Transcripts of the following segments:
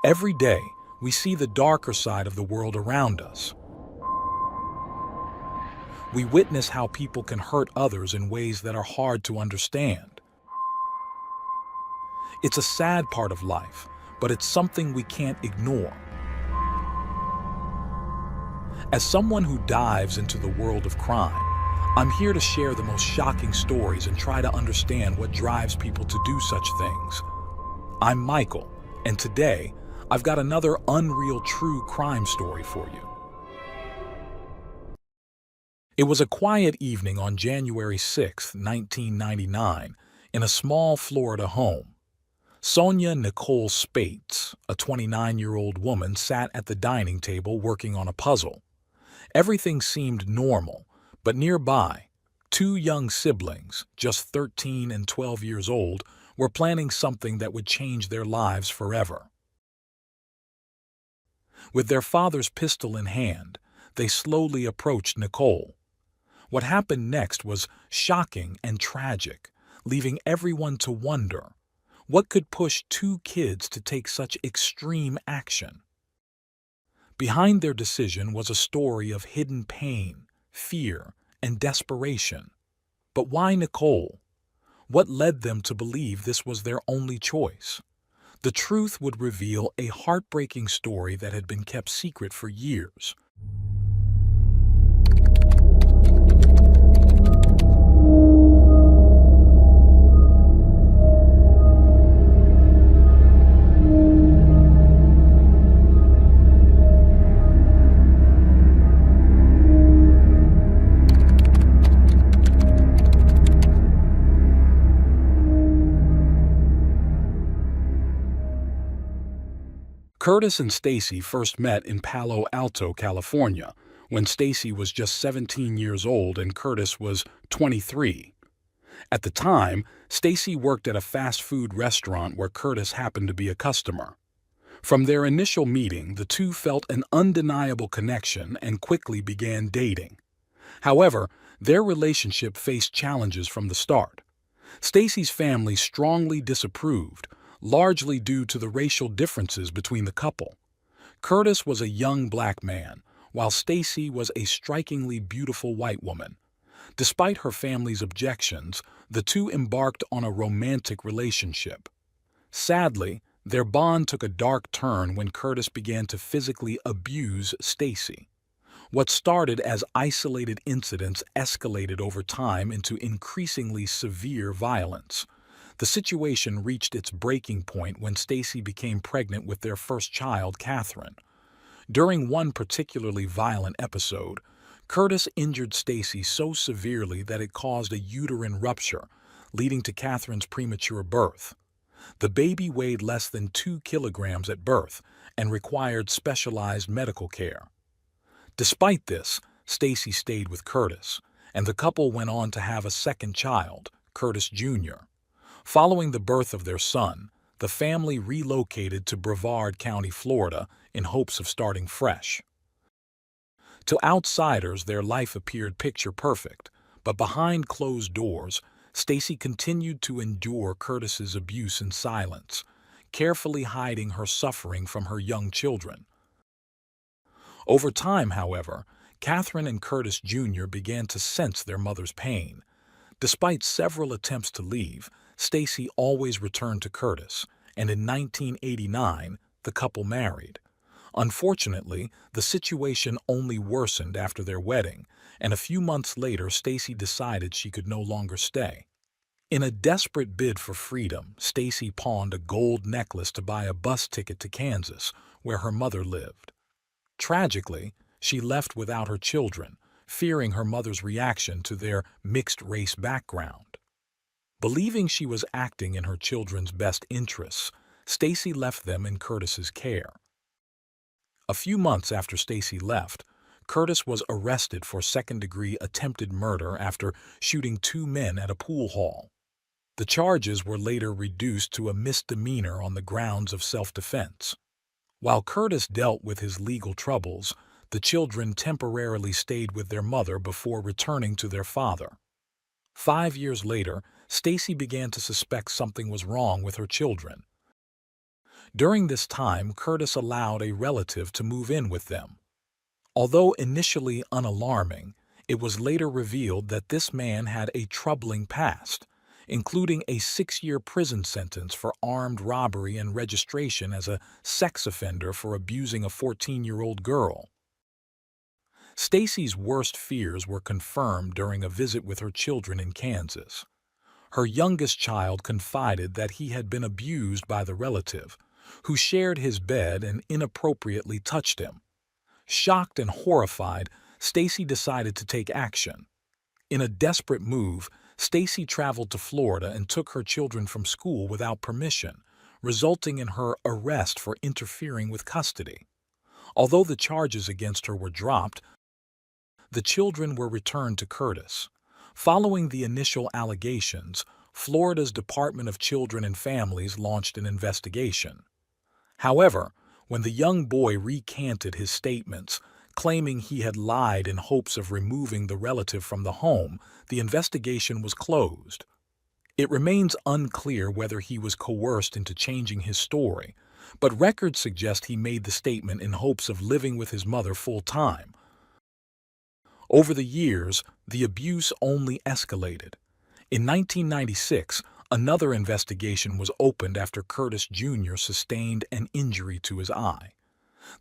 Every day, we see the darker side of the world around us. We witness how people can hurt others in ways that are hard to understand. It's a sad part of life, but it's something we can't ignore. As someone who dives into the world of crime, I'm here to share the most shocking stories and try to understand what drives people to do such things. I'm Michael, and today, I've got another unreal true crime story for you. It was a quiet evening on January 6, 1999, in a small Florida home. Sonia Nicole Spates, a 29-year-old woman, sat at the dining table working on a puzzle. Everything seemed normal, but nearby, two young siblings, just 13 and 12 years old, were planning something that would change their lives forever. With their father's pistol in hand, they slowly approached Nicole. What happened next was shocking and tragic, leaving everyone to wonder, what could push two kids to take such extreme action? Behind their decision was a story of hidden pain, fear, and desperation. But why Nicole? What led them to believe this was their only choice? The truth would reveal a heartbreaking story that had been kept secret for years. Curtis and Stacy first met in Palo Alto, California, when Stacy was just 17 years old and Curtis was 23. At the time, Stacy worked at a fast food restaurant where Curtis happened to be a customer. From their initial meeting, the two felt an undeniable connection and quickly began dating. However, their relationship faced challenges from the start. Stacy's family strongly disapproved, largely due to the racial differences between the couple. Curtis was a young black man, while Stacy was a strikingly beautiful white woman. Despite her family's objections, the two embarked on a romantic relationship. Sadly, their bond took a dark turn when Curtis began to physically abuse Stacy. What started as isolated incidents escalated over time into increasingly severe violence. The situation reached its breaking point when Stacy became pregnant with their first child, Catherine. During one particularly violent episode, Curtis injured Stacy so severely that it caused a uterine rupture, leading to Catherine's premature birth. The baby weighed less than 2 kilograms at birth and required specialized medical care. Despite this, Stacy stayed with Curtis, and the couple went on to have a second child, Curtis Jr. Following the birth of their son, the family relocated to Brevard County, Florida, in hopes of starting fresh. To outsiders, their life appeared picture perfect, but behind closed doors, Stacy continued to endure Curtis's abuse in silence, carefully hiding her suffering from her young children. Over time, however, Catherine and Curtis Jr. began to sense their mother's pain. Despite several attempts to leave, Stacy always returned to Curtis, and in 1989, the couple married. Unfortunately, the situation only worsened after their wedding, and a few months later, Stacy decided she could no longer stay. In a desperate bid for freedom, Stacy pawned a gold necklace to buy a bus ticket to Kansas, where her mother lived. Tragically, she left without her children, fearing her mother's reaction to their mixed-race background. Believing she was acting in her children's best interests, Stacy left them in Curtis's care. A few months after Stacy left, Curtis was arrested for second-degree attempted murder after shooting 2 men at a pool hall. The charges were later reduced to a misdemeanor on the grounds of self-defense. While Curtis dealt with his legal troubles, the children temporarily stayed with their mother before returning to their father. 5 years later, Stacy began to suspect something was wrong with her children. During this time, Curtis allowed a relative to move in with them. Although initially unalarming, it was later revealed that this man had a troubling past, including a 6-year prison sentence for armed robbery and registration as a sex offender for abusing a 14-year-old girl. Stacy's worst fears were confirmed during a visit with her children in Kansas. Her youngest child confided that he had been abused by the relative, who shared his bed and inappropriately touched him. Shocked and horrified, Stacy decided to take action. In a desperate move, Stacy traveled to Florida and took her children from school without permission, resulting in her arrest for interfering with custody. Although the charges against her were dropped, the children were returned to Curtis. Following the initial allegations, Florida's Department of Children and Families launched an investigation. However, when the young boy recanted his statements, claiming he had lied in hopes of removing the relative from the home, the investigation was closed. It remains unclear whether he was coerced into changing his story, but records suggest he made the statement in hopes of living with his mother full-time. Over the years, the abuse only escalated. In 1996, another investigation was opened after Curtis Jr. sustained an injury to his eye.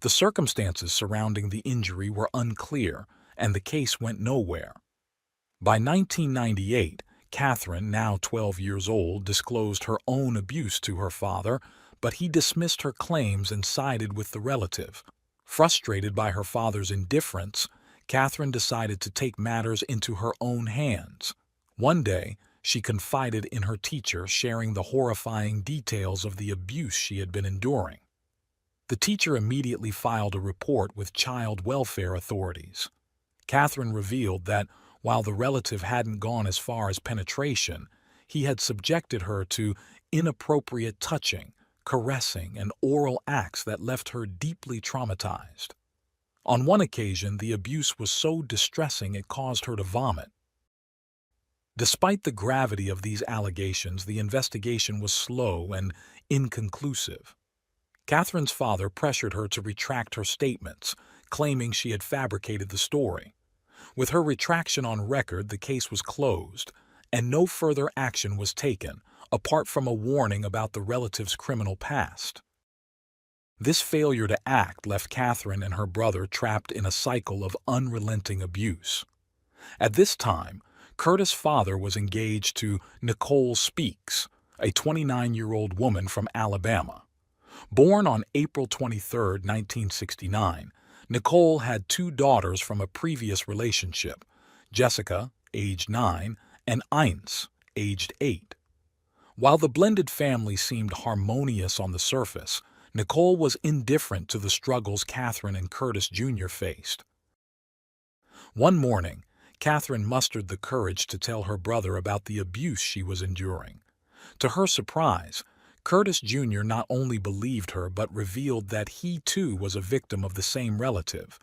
The circumstances surrounding the injury were unclear, and the case went nowhere. By 1998, Catherine, now 12 years old, disclosed her own abuse to her father, but he dismissed her claims and sided with the relative. Frustrated by her father's indifference, Catherine decided to take matters into her own hands. One day, she confided in her teacher, sharing the horrifying details of the abuse she had been enduring. The teacher immediately filed a report with child welfare authorities. Catherine revealed that, while the relative hadn't gone as far as penetration, he had subjected her to inappropriate touching, caressing, and oral acts that left her deeply traumatized. On one occasion, the abuse was so distressing it caused her to vomit. Despite the gravity of these allegations, the investigation was slow and inconclusive. Catherine's father pressured her to retract her statements, claiming she had fabricated the story. With her retraction on record, the case was closed, and no further action was taken, apart from a warning about the relative's criminal past. This failure to act left Catherine and her brother trapped in a cycle of unrelenting abuse. At this time, Curtis' father was engaged to Nicole Speaks, a 29-year-old woman from Alabama. Born on April 23, 1969, Nicole had 2 daughters from a previous relationship, Jessica, aged 9, and Eins, aged 8. While the blended family seemed harmonious on the surface, Nicole was indifferent to the struggles Catherine and Curtis Jr. faced. One morning, Catherine mustered the courage to tell her brother about the abuse she was enduring. To her surprise, Curtis Jr. not only believed her but revealed that he too was a victim of the same relative.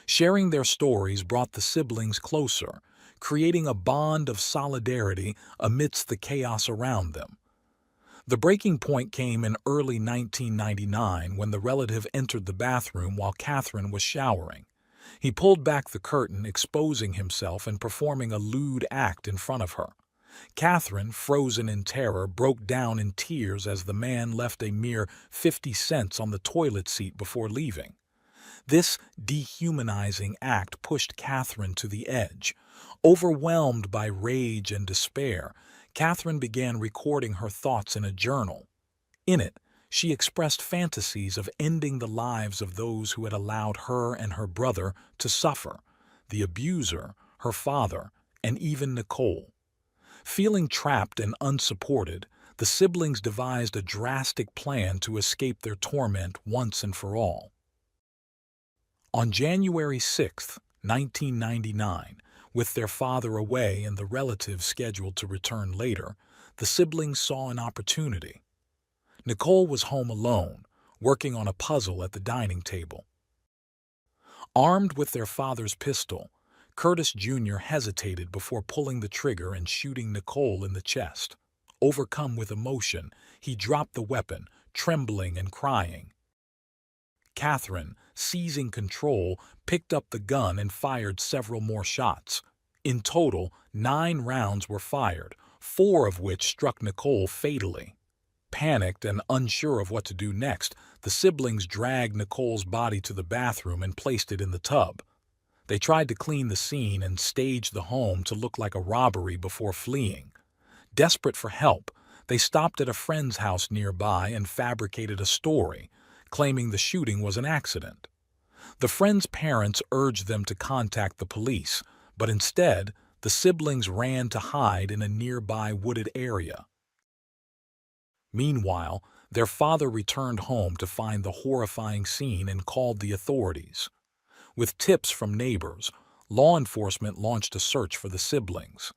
Sharing their stories brought the siblings closer, creating a bond of solidarity amidst the chaos around them. The breaking point came in early 1999 when the relative entered the bathroom while Catherine was showering. He pulled back the curtain, exposing himself and performing a lewd act in front of her. Catherine, frozen in terror, broke down in tears as the man left a mere 50 cents on the toilet seat before leaving. This dehumanizing act pushed Catherine to the edge. Overwhelmed by rage and despair, Catherine began recording her thoughts in a journal. In it, she expressed fantasies of ending the lives of those who had allowed her and her brother to suffer, the abuser, her father, and even Nicole. Feeling trapped and unsupported, the siblings devised a drastic plan to escape their torment once and for all. On January 6, 1999, with their father away and the relative scheduled to return later, the siblings saw an opportunity. Nicole was home alone, working on a puzzle at the dining table. Armed with their father's pistol, Curtis Jr. hesitated before pulling the trigger and shooting Nicole in the chest. Overcome with emotion, he dropped the weapon, trembling and crying. Catherine, seizing control, picked up the gun and fired several more shots. In total, 9 rounds were fired, 4 of which struck Nicole fatally. Panicked and unsure of what to do next, the siblings dragged Nicole's body to the bathroom and placed it in the tub. They tried to clean the scene and stage the home to look like a robbery before fleeing. Desperate for help, they stopped at a friend's house nearby and fabricated a story, claiming the shooting was an accident. The friend's parents urged them to contact the police, but instead, the siblings ran to hide in a nearby wooded area. Meanwhile, their father returned home to find the horrifying scene and called the authorities. With tips from neighbors, law enforcement launched a search for the siblings.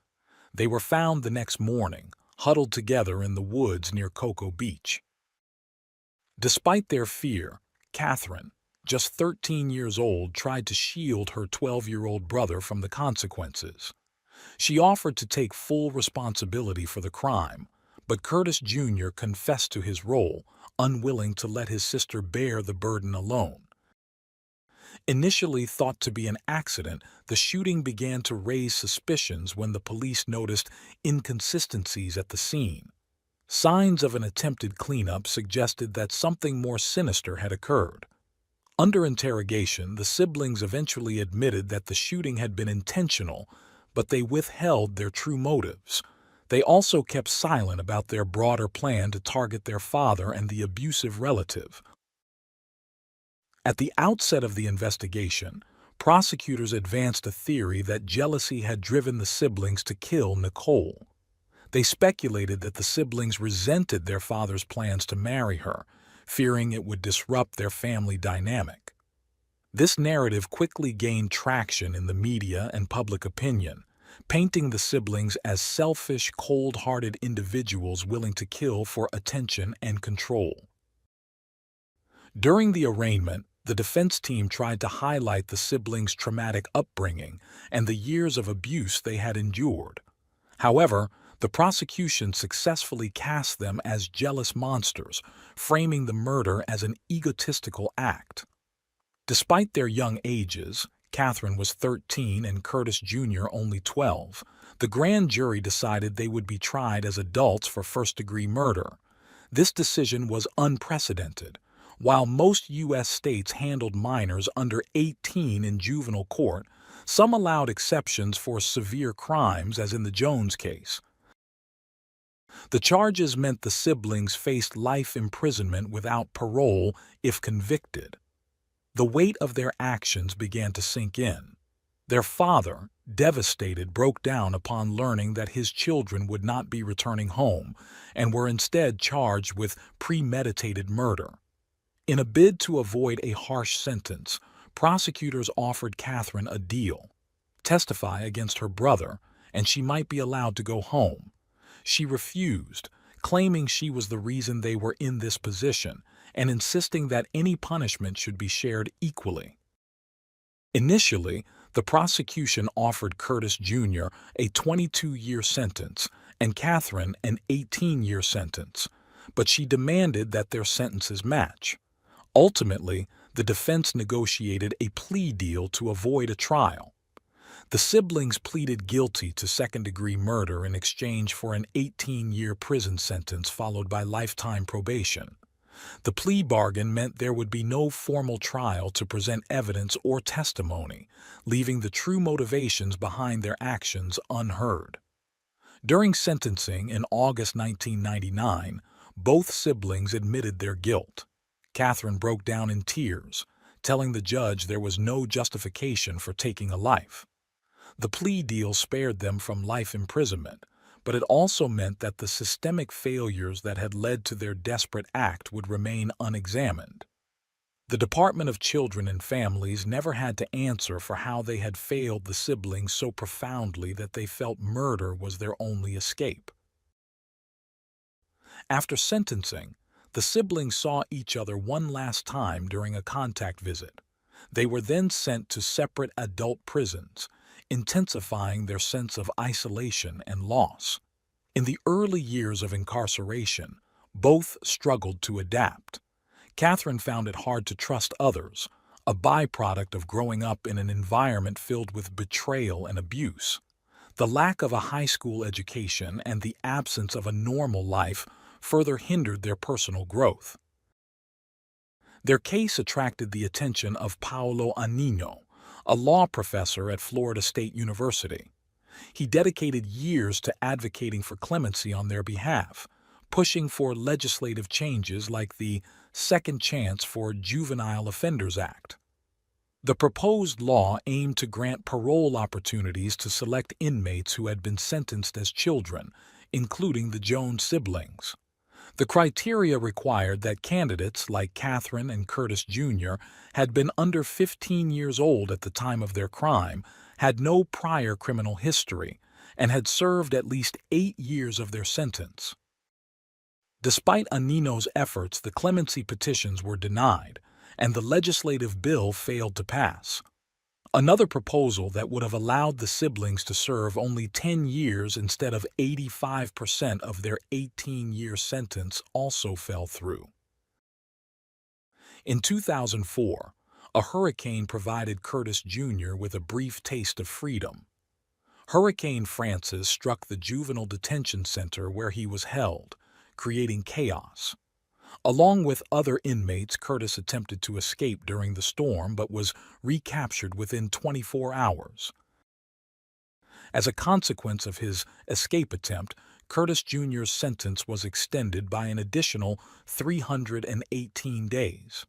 They were found the next morning, huddled together in the woods near Cocoa Beach. Despite their fear, Catherine, just 13 years old, tried to shield her 12-year-old brother from the consequences. She offered to take full responsibility for the crime, but Curtis Jr. confessed to his role, unwilling to let his sister bear the burden alone. Initially thought to be an accident, the shooting began to raise suspicions when the police noticed inconsistencies at the scene. Signs of an attempted cleanup suggested that something more sinister had occurred. Under interrogation, the siblings eventually admitted that the shooting had been intentional, but they withheld their true motives. They also kept silent about their broader plan to target their father and the abusive relative. At the outset of the investigation, prosecutors advanced a theory that jealousy had driven the siblings to kill Nicole. They speculated that the siblings resented their father's plans to marry her, fearing it would disrupt their family dynamic. This narrative quickly gained traction in the media and public opinion, painting the siblings as selfish, cold-hearted individuals willing to kill for attention and control. During the arraignment, the defense team tried to highlight the siblings' traumatic upbringing and the years of abuse they had endured. However, the prosecution successfully cast them as jealous monsters, framing the murder as an egotistical act. Despite their young ages, Catherine was 13 and Curtis Jr. only 12, the grand jury decided they would be tried as adults for first-degree murder. This decision was unprecedented. While most U.S. states handled minors under 18 in juvenile court, some allowed exceptions for severe crimes, as in the Jones case. The charges meant the siblings faced life imprisonment without parole if convicted. The weight of their actions began to sink in. Their father, devastated, broke down upon learning that his children would not be returning home and were instead charged with premeditated murder. In a bid to avoid a harsh sentence, prosecutors offered Catherine a deal: testify against her brother, and she might be allowed to go home. She refused, claiming she was the reason they were in this position and insisting that any punishment should be shared equally. Initially, the prosecution offered Curtis Jr. a 22-year sentence and Catherine an 18-year sentence, but she demanded that their sentences match. Ultimately, the defense negotiated a plea deal to avoid a trial. The siblings pleaded guilty to second-degree murder in exchange for an 18-year prison sentence followed by lifetime probation. The plea bargain meant there would be no formal trial to present evidence or testimony, leaving the true motivations behind their actions unheard. During sentencing in August 1999, both siblings admitted their guilt. Catherine broke down in tears, telling the judge there was no justification for taking a life. The plea deal spared them from life imprisonment, but it also meant that the systemic failures that had led to their desperate act would remain unexamined. The Department of Children and Families never had to answer for how they had failed the siblings so profoundly that they felt murder was their only escape. After sentencing, the siblings saw each other one last time during a contact visit. They were then sent to separate adult prisons, intensifying their sense of isolation and loss. In the early years of incarceration, Both struggled to adapt. Catherine found it hard to trust others, a byproduct of growing up in an environment filled with betrayal and abuse. The lack of a high school education and the absence of a normal life further hindered their personal growth. Their case attracted the attention of Paolo Anino, a law professor at Florida State University. He dedicated years to advocating for clemency on their behalf, pushing for legislative changes like the Second Chance for Juvenile Offenders Act. The proposed law aimed to grant parole opportunities to select inmates who had been sentenced as children, including the Jones siblings. The criteria required that candidates like Catherine and Curtis Jr. had been under 15 years old at the time of their crime, had no prior criminal history, and had served at least 8 years of their sentence. Despite Anino's efforts, the clemency petitions were denied, and the legislative bill failed to pass. Another proposal that would have allowed the siblings to serve only 10 years instead of 85% of their 18-year sentence also fell through. In 2004, a hurricane provided Curtis Jr. with a brief taste of freedom. Hurricane Francis struck the juvenile detention center where he was held, creating chaos. Along with other inmates, Curtis attempted to escape during the storm but was recaptured within 24 hours. As a consequence of his escape attempt, Curtis Jr.'s sentence was extended by an additional 318 days.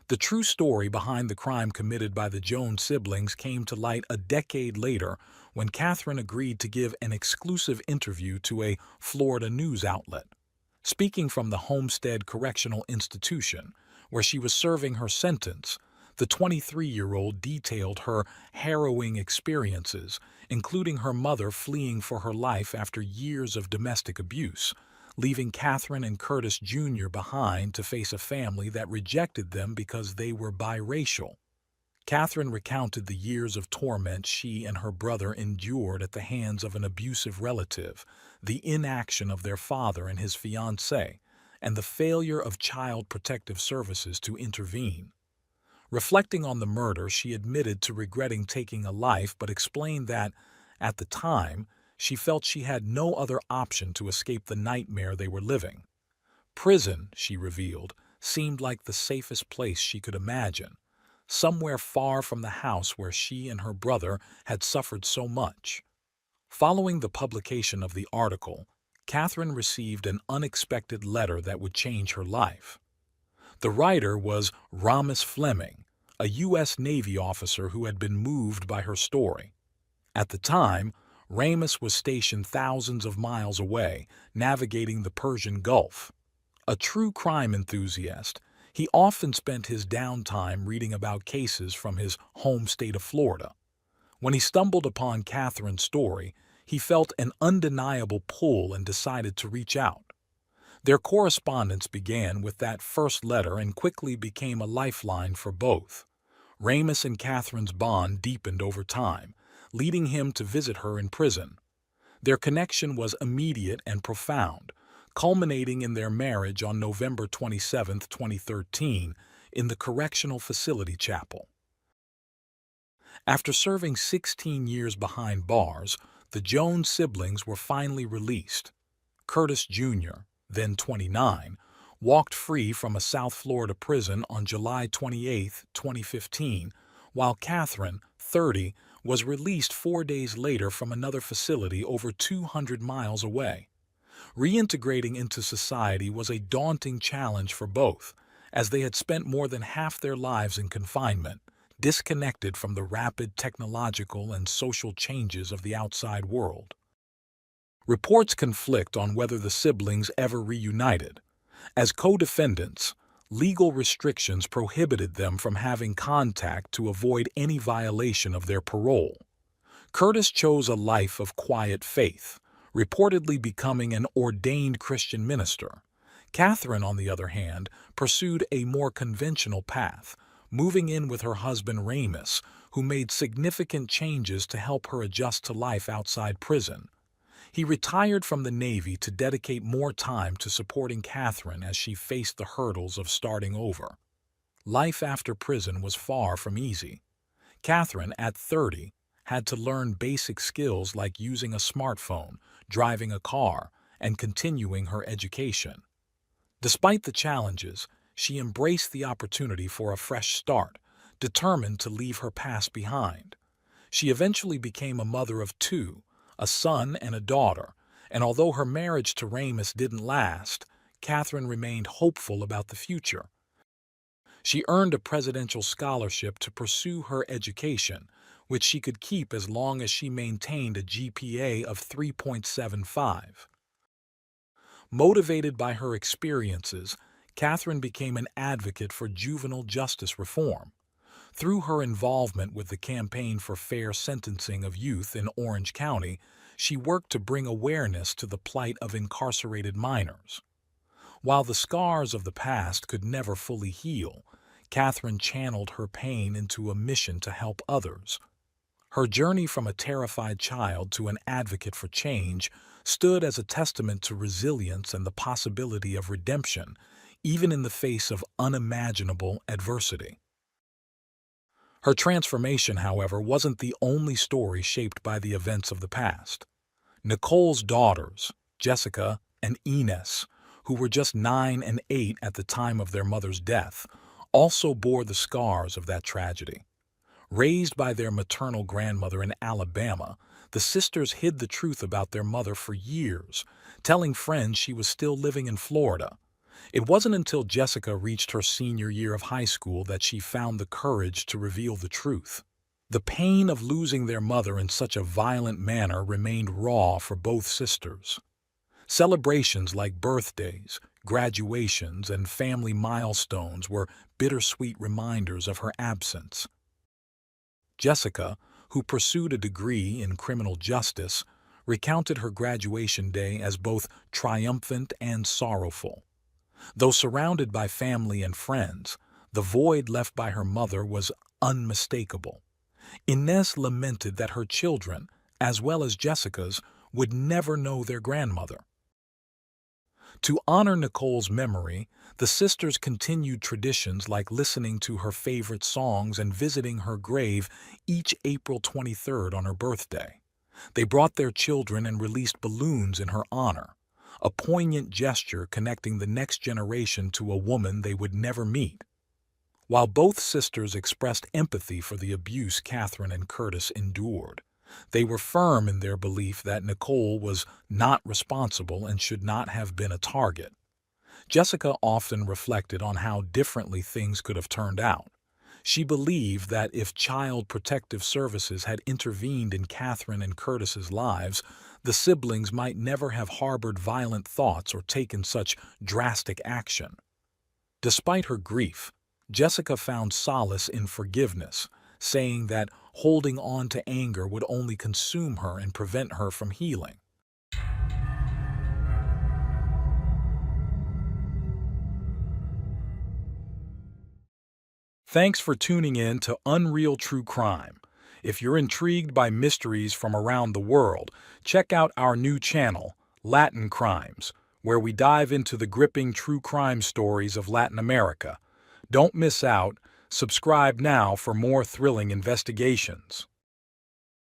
The true story behind the crime committed by the Jones siblings came to light a decade later when Catherine agreed to give an exclusive interview to a Florida news outlet. Speaking from the Homestead Correctional Institution, where she was serving her sentence, the 23-year-old detailed her harrowing experiences, including her mother fleeing for her life after years of domestic abuse, leaving Catherine and Curtis Jr. behind to face a family that rejected them because they were biracial. Catherine recounted the years of torment she and her brother endured at the hands of an abusive relative, the inaction of their father and his fiancée, and the failure of Child Protective Services to intervene. Reflecting on the murder, she admitted to regretting taking a life but explained that, at the time, she felt she had no other option to escape the nightmare they were living. Prison, she revealed, seemed like the safest place she could imagine, somewhere far from the house where she and her brother had suffered so much. Following the publication of the article, Catherine received an unexpected letter that would change her life. The writer was Ramos Fleming, a U.S. Navy officer who had been moved by her story. At the time, Ramos was stationed thousands of miles away, navigating the Persian Gulf. A true crime enthusiast, he often spent his downtime reading about cases from his home state of Florida. When he stumbled upon Catherine's story, he felt an undeniable pull and decided to reach out. Their correspondence began with that first letter and quickly became a lifeline for both. Ramos and Catherine's bond deepened over time, leading him to visit her in prison. Their connection was immediate and profound, culminating in their marriage on November 27, 2013, in the Correctional Facility Chapel. After serving 16 years behind bars, the Jones siblings were finally released. Curtis Jr., then 29, walked free from a South Florida prison on July 28, 2015, while Catherine, 30, was released 4 days later from another facility over 200 miles away. Reintegrating into society was a daunting challenge for both, as they had spent more than half their lives in confinement, disconnected from the rapid technological and social changes of the outside world. Reports conflict on whether the siblings ever reunited. As co-defendants, legal restrictions prohibited them from having contact to avoid any violation of their parole. Curtis chose a life of quiet faith, reportedly becoming an ordained Christian minister. Catherine, on the other hand, pursued a more conventional path, moving in with her husband Ramos, who made significant changes to help her adjust to life outside prison. He retired from the Navy to dedicate more time to supporting Catherine as she faced the hurdles of starting over. Life after prison was far from easy. Catherine, at 30, had to learn basic skills like using a smartphone, driving a car, and continuing her education. Despite the challenges, she embraced the opportunity for a fresh start, determined to leave her past behind. She eventually became a mother of two, a son and a daughter, and although her marriage to Ramus didn't last, Catherine remained hopeful about the future. She earned a presidential scholarship to pursue her education, which she could keep as long as she maintained a GPA of 3.75. Motivated by her experiences, Catherine became an advocate for juvenile justice reform. Through her involvement with the Campaign for Fair Sentencing of Youth in Orange County, she worked to bring awareness to the plight of incarcerated minors. While the scars of the past could never fully heal, Catherine channeled her pain into a mission to help others. Her journey from a terrified child to an advocate for change stood as a testament to resilience and the possibility of redemption, even in the face of unimaginable adversity. Her transformation, however, wasn't the only story shaped by the events of the past. Nicole's daughters, Jessica and Ines, who were just 9 and 8 at the time of their mother's death, also bore the scars of that tragedy. Raised by their maternal grandmother in Alabama, the sisters hid the truth about their mother for years, telling friends she was still living in Florida. It wasn't until Jessica reached her senior year of high school that she found the courage to reveal the truth. The pain of losing their mother in such a violent manner remained raw for both sisters. Celebrations like birthdays, graduations, and family milestones were bittersweet reminders of her absence. Jessica, who pursued a degree in criminal justice, recounted her graduation day as both triumphant and sorrowful. Though surrounded by family and friends, the void left by her mother was unmistakable. Ines lamented that her children, as well as Jessica's, would never know their grandmother. To honor Nicole's memory, the sisters continued traditions like listening to her favorite songs and visiting her grave each April 23rd on her birthday. They brought their children and released balloons in her honor, a poignant gesture connecting the next generation to a woman they would never meet. While both sisters expressed empathy for the abuse Catherine and Curtis endured, they were firm in their belief that Nicole was not responsible and should not have been a target. Jessica often reflected on how differently things could have turned out. She believed that if Child Protective Services had intervened in Catherine and Curtis's lives, the siblings might never have harbored violent thoughts or taken such drastic action. Despite her grief, Jessica found solace in forgiveness, saying that holding on to anger would only consume her and prevent her from healing. Thanks for tuning in to Unreal True Crime. If you're intrigued by mysteries from around the world, check out our new channel, Latin Crimes, where we dive into the gripping true crime stories of Latin America. Don't miss out. Subscribe now for more thrilling investigations.